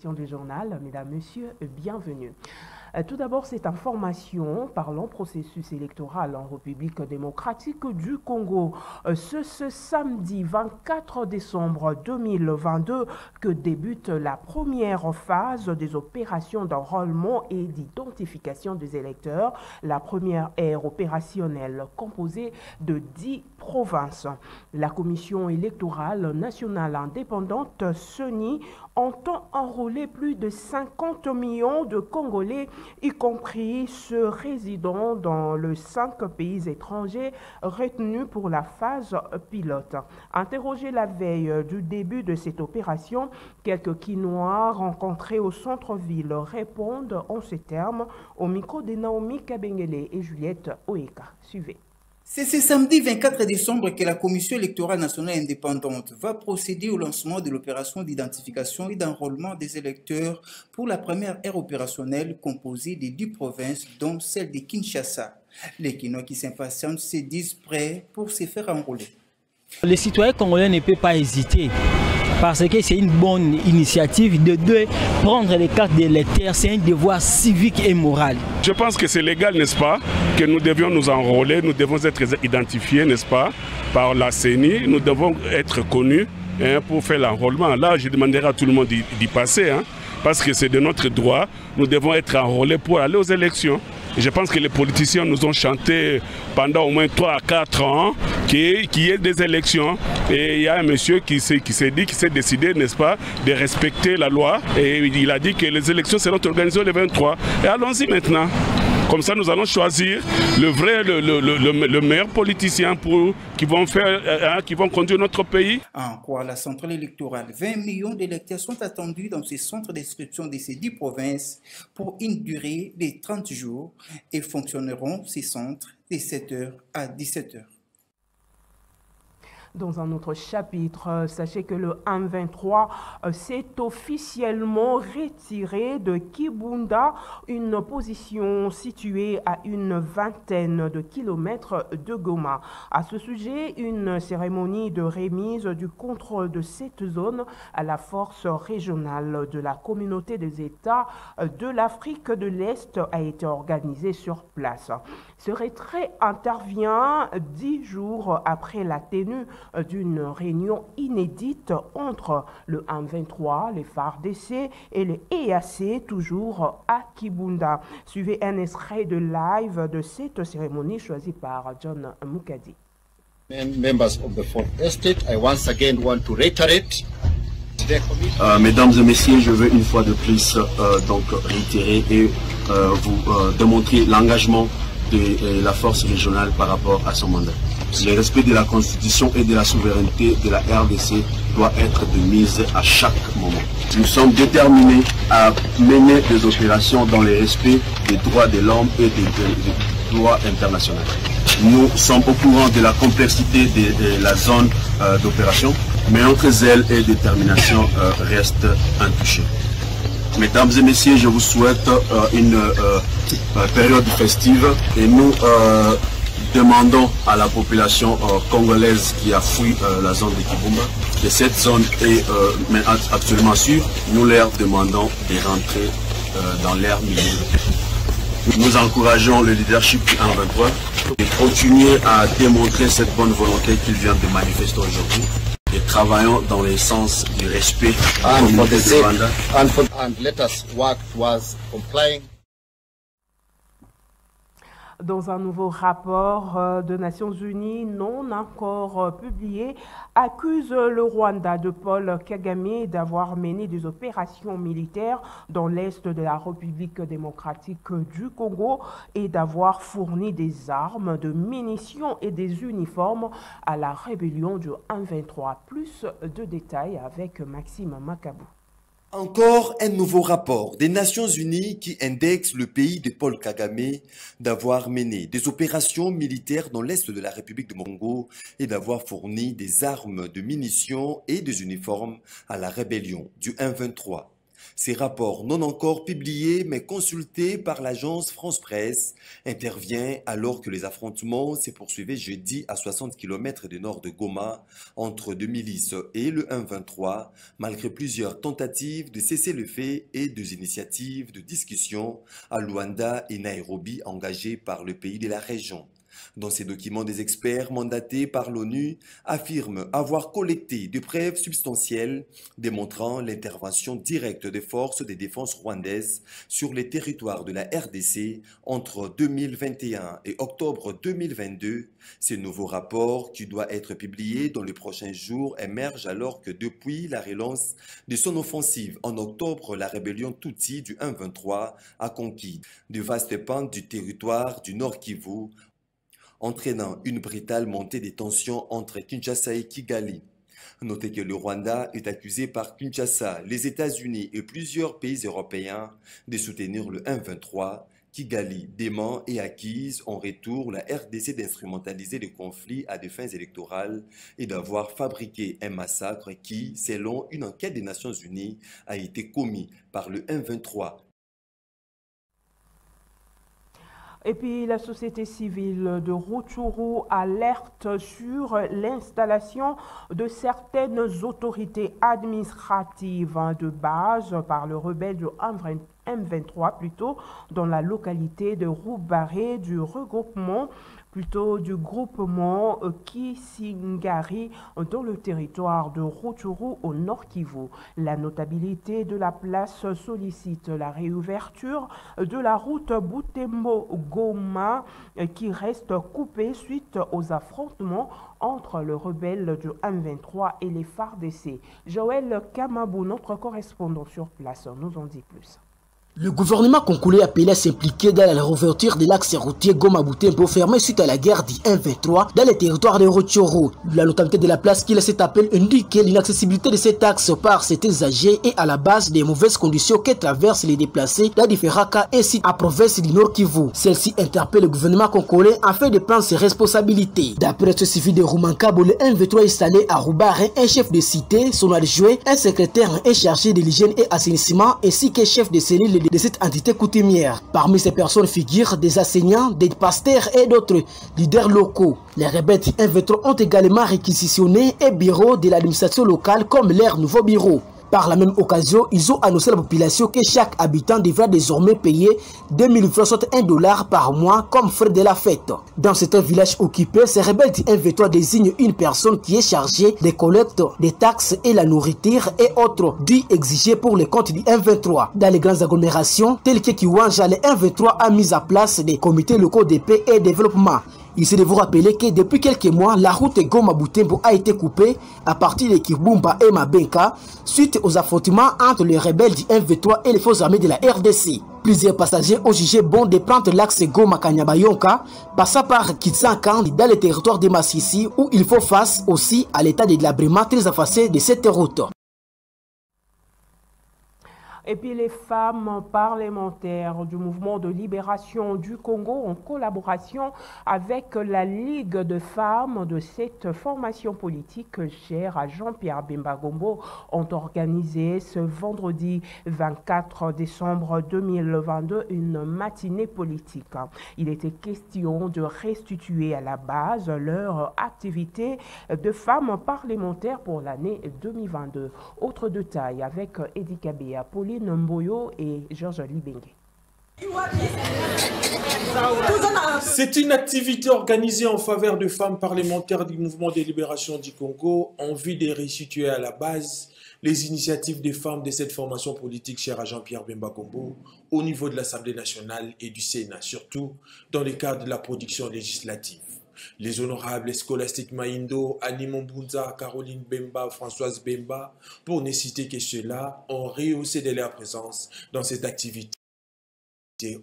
édition du journal. Mesdames, Messieurs, bienvenue. Tout d'abord, cette information parlant processus électoral en République démocratique du Congo. Ce samedi 24 décembre 2022 que débute la première phase des opérations d'enrôlement et d'identification des électeurs. La première aire opérationnelle composée de 10 provinces. La Commission électorale nationale indépendante, CENI, entend enrôler plus de 50 millions de Congolais, y compris ceux résidant dans les 5 pays étrangers retenus pour la phase pilote. Interrogés la veille du début de cette opération, quelques Quinois rencontrés au centre-ville répondent en ces termes au micro de Naomi Kabengele et Juliette Oeka. Suivez. C'est ce samedi 24 décembre que la Commission électorale nationale indépendante va procéder au lancement de l'opération d'identification et d'enrôlement des électeurs pour la première ère opérationnelle composée des 10 provinces, dont celle de Kinshasa. Les Quinois qui s'impatientent se disent prêts pour se faire enrôler. Les citoyens congolais ne peuvent pas hésiter parce que c'est une bonne initiative de prendre les cartes d'électeurs, c'est un devoir civique et moral. Je pense que c'est légal, n'est-ce pas, que nous devions nous enrôler, nous devons être identifiés, n'est-ce pas, par la CENI, nous devons être connus pour faire l'enrôlement. Là, je demanderai à tout le monde d'y passer, parce que c'est de notre droit, nous devons être enrôlés pour aller aux élections. Et je pense que les politiciens nous ont chanté pendant au moins 3 à 4 ans qu'il y ait des élections. Et il y a un monsieur qui s'est décidé, n'est-ce pas, de respecter la loi. Et il a dit que les élections seront organisées le 23. Et allons-y maintenant. Comme ça, nous allons choisir le meilleur politicien qui vont conduire notre pays. En quoi la centrale électorale, 20 millions d'électeurs sont attendus dans ces centres d'inscription de ces 10 provinces pour une durée de 30 jours et fonctionneront ces centres de 7h à 17h. Dans un autre chapitre, sachez que le M23 s'est officiellement retiré de Kibunda, une position située à une vingtaine de kilomètres de Goma. À ce sujet, une cérémonie de remise du contrôle de cette zone à la force régionale de la communauté des États de l'Afrique de l'Est a été organisée sur place. Ce retrait intervient 10 jours après la tenue d'une réunion inédite entre le M23, les FARDC et les EAC, toujours à Kibunda. Suivez un extrait de live de cette cérémonie choisie par John Mukadi. Members of the Fourth Estate, I once again want to reiterate. Mesdames et messieurs, je veux une fois de plus donc réitérer et vous démontrer l'engagement de la force régionale par rapport à son mandat. Le respect de la Constitution et de la souveraineté de la RDC doit être de mise à chaque moment. Nous sommes déterminés à mener des opérations dans le respect des droits de l'homme et des droits internationaux. Nous sommes au courant de la complexité de la zone d'opération, mais notre zèle et détermination restent intouchés. Mesdames et messieurs, je vous souhaite une période festive et nous demandons à la population congolaise qui a fui la zone de Kibumba, que cette zone est actuellement sûre. Nous leur demandons de rentrer dans leur milieu. Nous encourageons le leadership du M23 de continuer à démontrer cette bonne volonté qu'il vient de manifester aujourd'hui. Et travaillons dans le sens du respect And let us work towards complying. Dans un nouveau rapport de Nations Unies non encore publié, accuse le Rwanda de Paul Kagame d'avoir mené des opérations militaires dans l'est de la République démocratique du Congo et d'avoir fourni des armes, de munitions et des uniformes à la rébellion du M23. Plus de détails avec Maxime Makabou. Encore un nouveau rapport des Nations Unies qui indexe le pays de Paul Kagame d'avoir mené des opérations militaires dans l'est de la République du Congo et d'avoir fourni des armes, de munitions et des uniformes à la rébellion du M23. Ces rapports non encore publiés mais consultés par l'agence France Presse intervient alors que les affrontements se poursuivaient jeudi à 60 km du nord de Goma entre deux milices et le M23 malgré plusieurs tentatives de cesser le feu et des initiatives de discussion à Luanda et Nairobi engagées par le pays de la région. Dans ces documents, des experts mandatés par l'ONU affirment avoir collecté des preuves substantielles démontrant l'intervention directe des forces de défense rwandaises sur les territoires de la RDC entre 2021 et octobre 2022. Ce nouveau rapport, qui doit être publié dans les prochains jours, émerge alors que depuis la relance de son offensive en octobre, la rébellion Tutsi du M23 a conquis de vastes pentes du territoire du Nord Kivu, entraînant une brutale montée des tensions entre Kinshasa et Kigali. Notez que le Rwanda est accusé par Kinshasa, les États-Unis et plusieurs pays européens de soutenir le M23. Kigali dément et accuse en retour la RDC d'instrumentaliser le conflit à des fins électorales et d'avoir fabriqué un massacre qui, selon une enquête des Nations Unies, a été commis par le M23. Et puis la société civile de Rutshuru alerte sur l'installation de certaines autorités administratives de base par le rebelle du M23 plutôt dans la localité de Roubaré du groupement Kisingari dans le territoire de Rutshuru au Nord Kivu. La notabilité de la place sollicite la réouverture de la route Butembo-Goma qui reste coupée suite aux affrontements entre le rebelle du M23 et les FARDC. Joël Kamabou, notre correspondant sur place, nous en dit plus. Le gouvernement congolais appelé à s'impliquer dans la réouverture de l'axe routier Goma-Butembo fermé suite à la guerre du M23 dans les territoires de Rutshuru. La notabilité de la place qui cet appel indique l'inaccessibilité de cet axe par certains âgés et à la base des mauvaises conditions que traversent les déplacés dans différents cas et sites à province du Nord Kivu. Celle-ci interpelle le gouvernement congolais afin de prendre ses responsabilités. D'après ce civil de Roumankabo, le M23 est installé à Roubaré, un chef de cité, son adjoint, un secrétaire est chargé de l'hygiène et assainissement ainsi qu'un chef de cellule de cette entité coutumière. Parmi ces personnes figurent des enseignants, des pasteurs et d'autres leaders locaux. Les rebelles M23 ont également réquisitionné un bureau de l'administration locale comme leur nouveau bureau. Par la même occasion, ils ont annoncé à la population que chaque habitant devra désormais payer 2000 francs, soit $1 par mois comme frais de la fête. Dans cet village occupé, ces rebelles du M23 désignent une personne qui est chargée des collectes, des taxes et la nourriture et autres dits exigés pour les comptes du M23. Dans les grandes agglomérations, telles que Kiwanja, le M23 a mis en place des comités locaux de paix et développement. Ici de vous rappeler que depuis quelques mois, la route Goma-Butembo a été coupée à partir de Kibumba et Mabenka suite aux affrontements entre les rebelles du M23 et les forces armées de la RDC. Plusieurs passagers ont jugé bon de prendre l'axe Goma-Kanyabayonka, passant par Kitsankan dans le territoire de Massissi où il faut face aussi à l'état de délabrement très effacé de cette route. Et puis les femmes parlementaires du mouvement de libération du Congo en collaboration avec la Ligue de femmes de cette formation politique chère à Jean-Pierre Bemba Gombo ont organisé ce vendredi 24 décembre 2022 une matinée politique. Il était question de restituer à la base leur activité de femmes parlementaires pour l'année 2022. Autre détail avec Edi Kabea, Pauline Mboyo et Georges Libengue. C'est une activité organisée en faveur de femmes parlementaires du mouvement de libération du Congo en vue de restituer à la base les initiatives des femmes de cette formation politique chère à Jean-Pierre Bemba Gombo au niveau de l'Assemblée nationale et du Sénat, surtout dans le cadre de la production législative. Les honorables Scholastique Mayindo, Annie Mombunza, Caroline Bemba, Françoise Bemba, pour ne citer que ceux-là, ont rehaussé de leur présence dans cette activité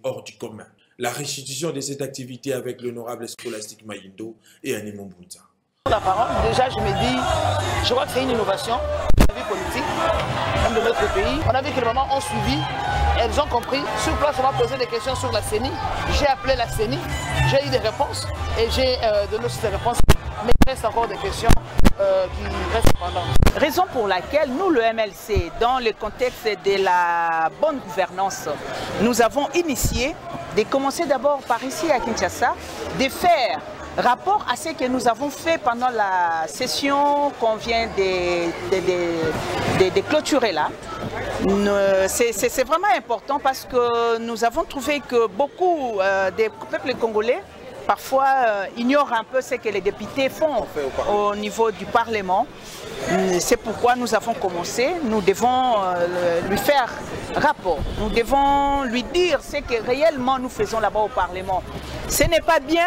hors du commun. La restitution de cette activité avec l'honorable Scholastique Mayindo et Annie Mombunza. La parole, déjà je me dis, je crois que c'est une innovation de la vie politique, même de notre pays. On a vu que les mamans ont suivi, elles ont compris. Sur place, on va poser des questions sur la CENI. J'ai appelé la CENI, j'ai eu des réponses et j'ai donné aussi des réponses. Mais il reste encore des questions qui reste pendant. Raison pour laquelle nous, le MLC, dans le contexte de la bonne gouvernance, nous avons initié de commencer d'abord par ici à Kinshasa, de faire rapport à ce que nous avons fait pendant la session qu'on vient de clôturer là. C'est vraiment important parce que nous avons trouvé que beaucoup des peuples congolais parfois ignorent un peu ce que les députés font au niveau du Parlement. C'est pourquoi nous avons commencé. Nous devons lui faire rapport. Nous devons lui dire ce que réellement nous faisons là-bas au Parlement. Ce n'est pas bien.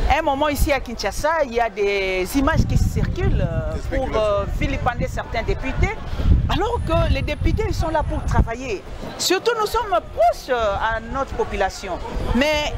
À un moment ici à Kinshasa, il y a des images qui circulent pour vilipender certains députés, alors que les députés ils sont là pour travailler. Surtout nous sommes proches à notre population. Mais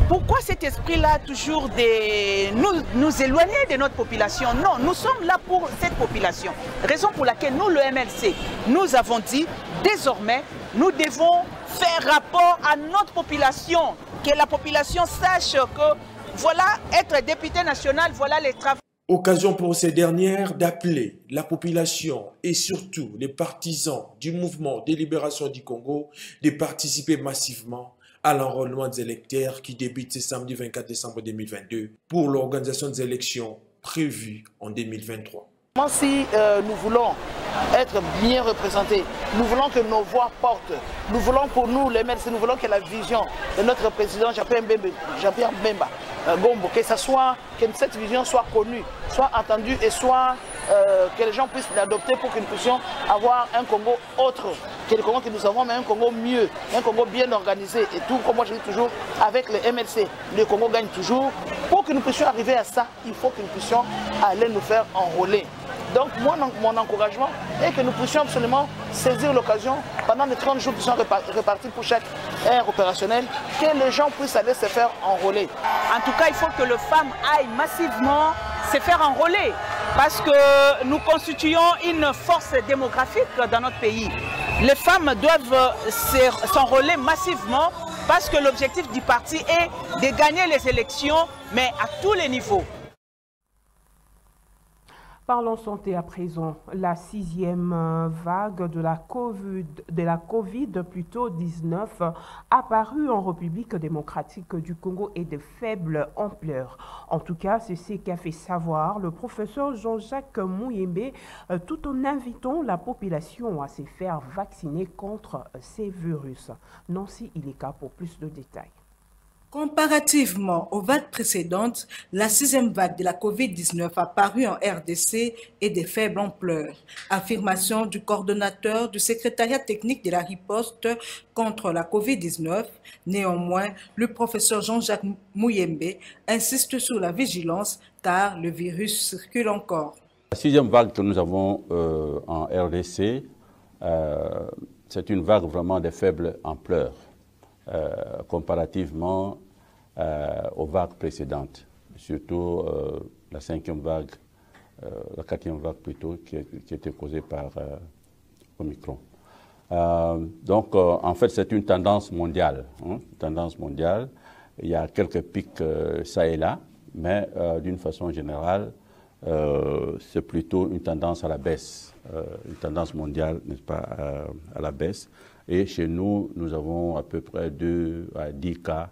pourquoi cet esprit-là toujours de nous éloigner de notre population? Non, nous sommes là pour cette population. Raison pour laquelle nous, le MLC, nous avons dit désormais, nous devons faire rapport à notre population, que la population sache que voilà, être député national, voilà les travaux. Occasion pour ces dernières d'appeler la population et surtout les partisans du mouvement de libération du Congo de participer massivement à l'enrôlement des électeurs qui débute ce samedi 24 décembre 2022 pour l'organisation des élections prévues en 2023. Si nous voulons être bien représentés, nous voulons que nos voix portent, nous voulons pour nous les MLC, nous voulons que la vision de notre président Jean-Pierre Bemba Gombo, que cette vision soit connue, soit entendue et soit que les gens puissent l'adopter pour que nous puissions avoir un Congo autre que le Congo que nous avons, mais un Congo mieux, un Congo bien organisé. Et tout, comme moi je dis toujours, avec le MLC, le Congo gagne toujours. Pour que nous puissions arriver à ça, il faut que nous puissions aller nous faire enrôler. Donc moi, mon encouragement est que nous puissions absolument saisir l'occasion pendant les 30 jours qui sont répartis pour chaque aire opérationnelle, que les gens puissent aller se faire enrôler. En tout cas, il faut que les femmes aillent massivement se faire enrôler parce que nous constituons une force démographique dans notre pays. Les femmes doivent s'enrôler massivement parce que l'objectif du parti est de gagner les élections, mais à tous les niveaux. Parlons santé à présent. La 6e vague de la Covid-19 apparue en République démocratique du Congo est de faible ampleur. En tout cas, c'est ce qu'a fait savoir le professeur Jean-Jacques Mouyembe, tout en invitant la population à se faire vacciner contre ces virus. Nancy Ileka pour plus de détails. Comparativement aux vagues précédentes, la 6e vague de la Covid-19 apparue en RDC est de faible ampleur. Affirmation du coordonnateur du secrétariat technique de la riposte contre la Covid-19. Néanmoins, le professeur Jean-Jacques Mouyembe insiste sur la vigilance car le virus circule encore. La 6e vague que nous avons en RDC, c'est une vague vraiment de faible ampleur comparativement aux vagues précédentes, surtout la 5e vague, la 4e vague plutôt, qui était causée par Omicron. Donc, en fait, c'est une tendance mondiale. Il y a quelques pics ça et là, mais d'une façon générale, c'est plutôt une tendance à la baisse, une tendance mondiale, n'est-ce pas, à la baisse. Et chez nous, nous avons à peu près 2 à 10 cas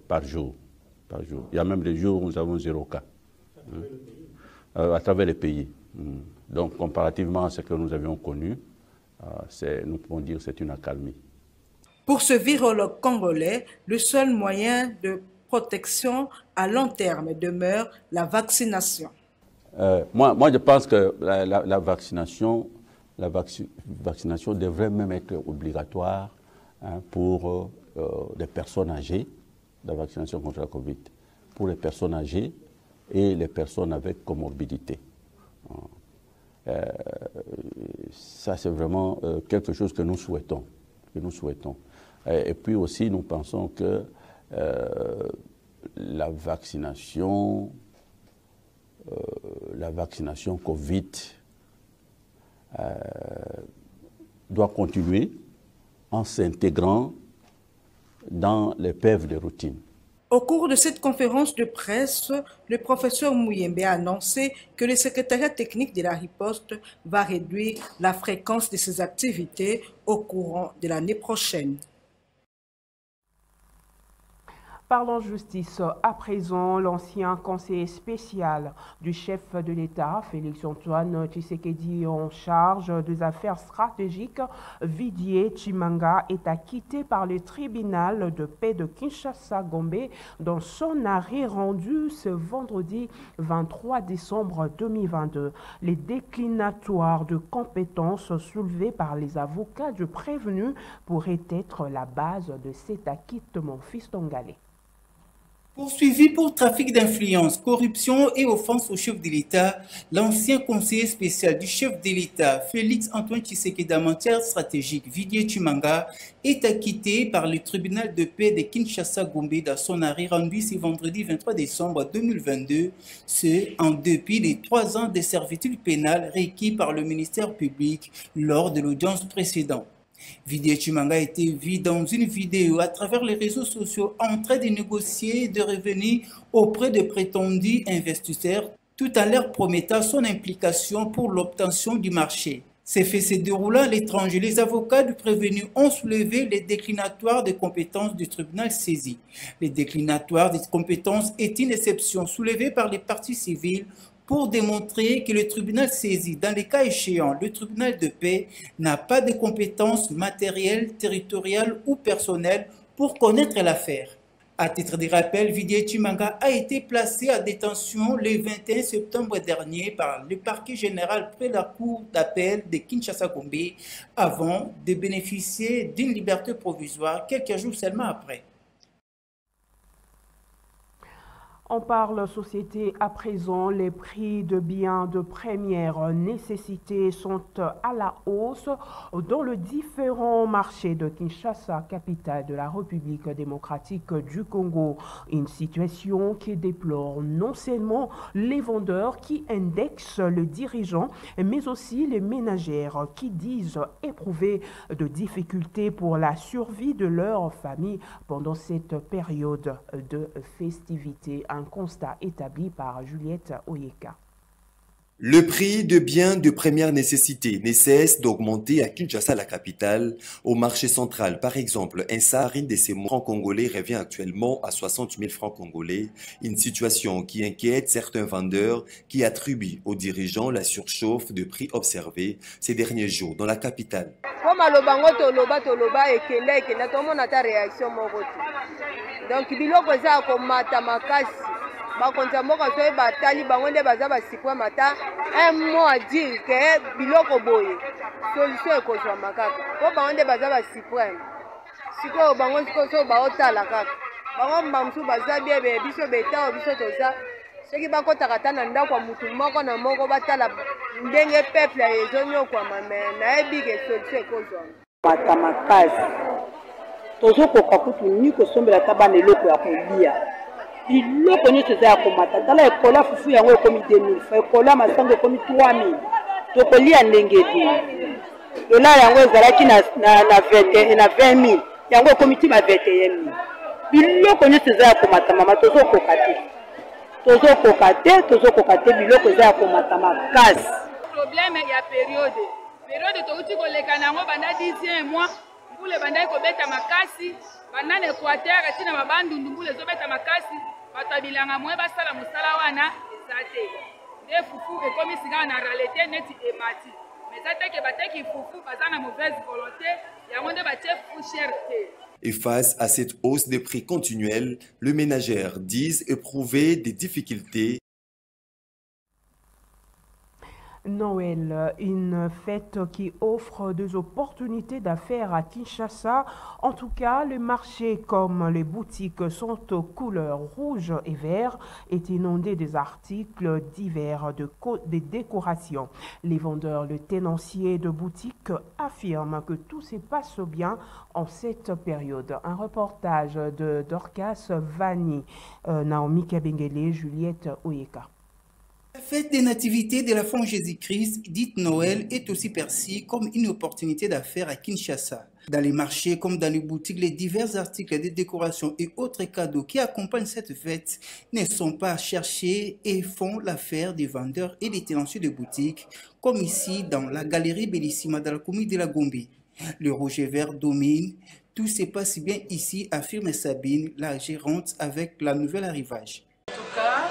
par jour. Il y a même des jours où nous avons 0 cas. À travers les pays. Donc, comparativement à ce que nous avions connu, nous pouvons dire que c'est une accalmie. Pour ce virologue congolais, le seul moyen de protection à long terme demeure la vaccination. Moi, je pense que la vaccination devrait même être obligatoire pour les personnes âgées, la vaccination contre la Covid, pour les personnes âgées et les personnes avec comorbidité. Ça, c'est vraiment quelque chose que nous souhaitons. Et puis aussi, nous pensons que la vaccination Covid doit continuer en s'intégrant dans les PEV de routine. Au cours de cette conférence de presse, le professeur Mouyembe a annoncé que le secrétariat technique de la riposte va réduire la fréquence de ses activités au courant de l'année prochaine. Parlons justice. À présent, l'ancien conseiller spécial du chef de l'État, Félix-Antoine Tshisekedi, en charge des affaires stratégiques, Vidier Chimanga, est acquitté par le tribunal de paix de Kinshasa-Gombe dans son arrêt rendu ce vendredi 23 décembre 2022. Les déclinatoires de compétences soulevés par les avocats du prévenu pourraient être la base de cet acquittement. Fistongalé. Poursuivi pour trafic d'influence, corruption et offense au chef de l'État, l'ancien conseiller spécial du chef de l'État, Félix-Antoine Tshisekedi, en matière stratégique, Vidier Chimanga, est acquitté par le tribunal de paix de Kinshasa-Gombe dans son arrêt rendu ce vendredi 23 décembre 2022, ce en dépit des 3 ans de servitude pénale requis par le ministère public lors de l'audience précédente. Vidier Chimanga a été vu dans une vidéo à travers les réseaux sociaux en train de négocier de revenus auprès de prétendus investisseurs tout en leur promettant son implication pour l'obtention du marché. Ces faits se déroulant à l'étranger, les avocats du prévenu ont soulevé les déclinatoires de compétences du tribunal saisi. Les déclinatoires de compétences est une exception soulevée par les parties civiles pour démontrer que le tribunal saisi, dans les cas échéants, le tribunal de paix n'a pas de compétences matérielles, territoriales ou personnelles pour connaître l'affaire. À titre de rappel, Vidier Chimanga a été placé à détention le 21 septembre dernier par le parquet général près la cour d'appel de Kinshasa-Gombe avant de bénéficier d'une liberté provisoire quelques jours seulement après. On parle société à présent. Les prix de biens de première nécessité sont à la hausse dans le différent marché de Kinshasa, capitale de la République démocratique du Congo. Une situation qui déplore non seulement les vendeurs qui indexent le dirigeant, mais aussi les ménagères qui disent éprouver de difficultés pour la survie de leur famille pendant cette période de festivité. Un constat établi par Juliette Oyeka. Le prix de biens de première nécessité ne cesse d'augmenter à Kinshasa, la capitale. Au marché central, par exemple, un saharine de ces francs congolais revient actuellement à 60 000 francs congolais. Une situation qui inquiète certains vendeurs qui attribuent aux dirigeants la surchauffe de prix observée ces derniers jours dans la capitale. Donc, biloko za komata makasi bakonza moko so batali bango nde baza basikwa mata un mot à dire que biloko boye solution ekozwa makaka po bango nde baza basikwa sikoyo bango so baotala kaka bango mamusu baza bie biso betao biso toza soki bakotaka ta na ndako ya mutu moko na moko batala ndenge peuple ezonyokwama me nayebi ke solution ekozwa mata makasi tozokoka kutu ni kosombela ta bana eloko ya kolia biloko nyonso eza ya komata tala ekola fufu yango ekomi 2000 fa ekola masango ekomi 3000 tokolia ndenge ebimi dolar yango ezalaki na 20000 yango ekomi ti ba 21000 biloko nyonso eza ya komata mama tozokoka te biloko eza ya komata makasi problème ya période touti koleka nango banda 10e mois mbule bandai kobeta makasi banana Equateur tina mabandundu mbule ezobeta makasi bato bilanga mwe basala musala wana ezate nde fufu ekomi singa na réalité neti emati mais ateke bateki fufu baza na mauvaise volonté yango nde batie fufu cher te. Et face à cette hausse des prix continuelle, les ménagères disent éprouver des difficultés. Noël, une fête qui offre des opportunités d'affaires à Kinshasa. En tout cas, le marché comme les boutiques sont aux couleurs rouge et vert est inondé des articles divers de décoration. Les vendeurs, le tenancier de boutiques affirment que tout se passe bien en cette période. Un reportage de Dorcas Vanni, Naomi Kabengele, Juliette Oyeka. La fête des nativités de la fin Jésus-Christ, dite Noël, est aussi perçue comme une opportunité d'affaires à Kinshasa. Dans les marchés comme dans les boutiques, les divers articles de décoration et autres cadeaux qui accompagnent cette fête ne sont pas cherchés et font l'affaire des vendeurs et des tenanciers de boutiques, comme ici dans la galerie Bellissima dans la commune de la Gombe. Le rouge et vert domine. Tout se passe bien ici, affirme Sabine, la gérante, avec la nouvelle arrivage. En tout cas,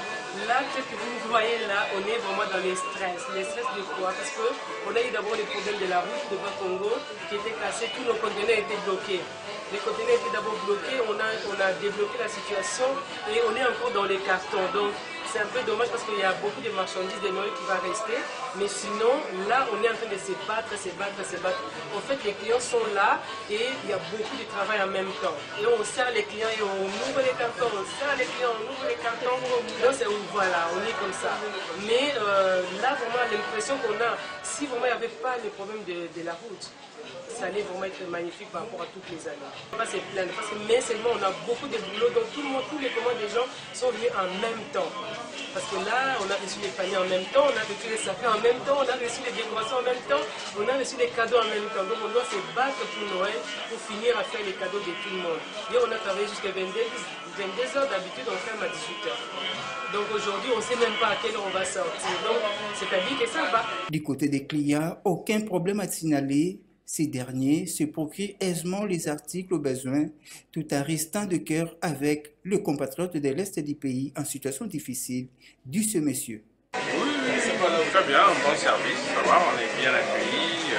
là, ce que vous voyez là, on est vraiment dans les stress. Les stress de quoi? Parce qu'on a eu d'abord les problèmes de la route de Bas-Congo qui était cassée, tous nos conteneurs étaient bloqués. Les conteneurs étaient d'abord bloqués, on a débloqué la situation et on est encore dans les cartons. Donc, c'est un peu dommage parce qu'il y a beaucoup de marchandises de Noël qui va rester. Mais sinon, là, on est en train de se battre. En fait, les clients sont là et il y a beaucoup de travail en même temps. Et on sert les clients et on ouvre les cartons, on sert les clients, on ouvre les cartons. Donc, voilà, on est comme ça. Mais là, vraiment, l'impression qu'on a, si vraiment il n'y avait pas le problème de la route, ça allait vraiment être magnifique par rapport à toutes les années. On va pas se plaindre parce que mais seulement on a beaucoup de boulot, donc tout le monde, tous les commandes des gens sont venus en même temps. Parce que là, on a reçu les paniers en même temps, on a reçu les sapins en même temps, on a reçu les décorations en même temps, on a reçu les cadeaux en même temps. Donc on doit se battre pour Noël pour finir à faire les cadeaux de tout le monde. Hier, on a travaillé jusqu'à 22 heures, d'habitude on ferme à 18 heures. Donc aujourd'hui, on ne sait même pas à quelle heure on va sortir. Donc c'est-à-dire que ça va. Du côté des clients, aucun problème à signaler. Ces derniers se procurent aisément les articles aux besoins, tout en restant de cœur avec le compatriote de l'Est du pays en situation difficile, dit ce monsieur. Oui, c'est très bien, un bon service, ça va, on est bien accueillis,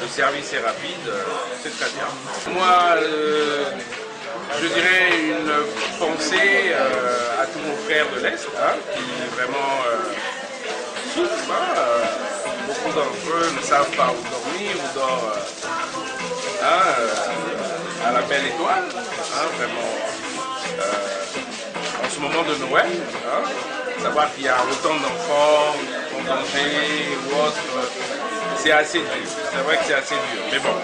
le service est rapide, c'est très bien. Moi, je dirais une pensée à tous nos frères de l'Est, qui vraiment souffrent. Beaucoup d'entre eux ne savent pas où dormir, où dorment à la belle étoile, vraiment. En ce moment de Noël, savoir qu'il y a autant d'enfants en danger ou autre, c'est assez dur. C'est vrai que c'est assez dur, mais bon.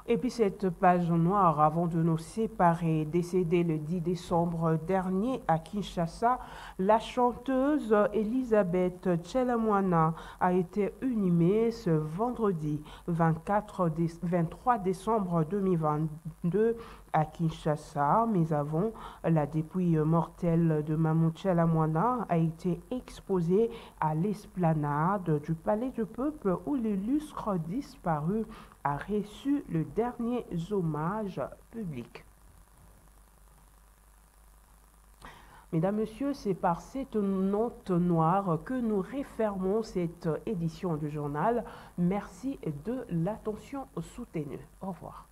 Et puis cette page noire, avant de nous séparer, décédée le 10 décembre dernier à Kinshasa, la chanteuse Elisabeth Tchelamwana a été inhumée ce vendredi 23 décembre 2022 à Kinshasa. Mais avant, la dépouille mortelle de Mamou Tchelamwana a été exposée à l'esplanade du Palais du Peuple où l'illustre disparu a reçu le dernier hommage public. Mesdames, Messieurs, c'est par cette note noire que nous refermons cette édition du journal. Merci de l'attention soutenue. Au revoir.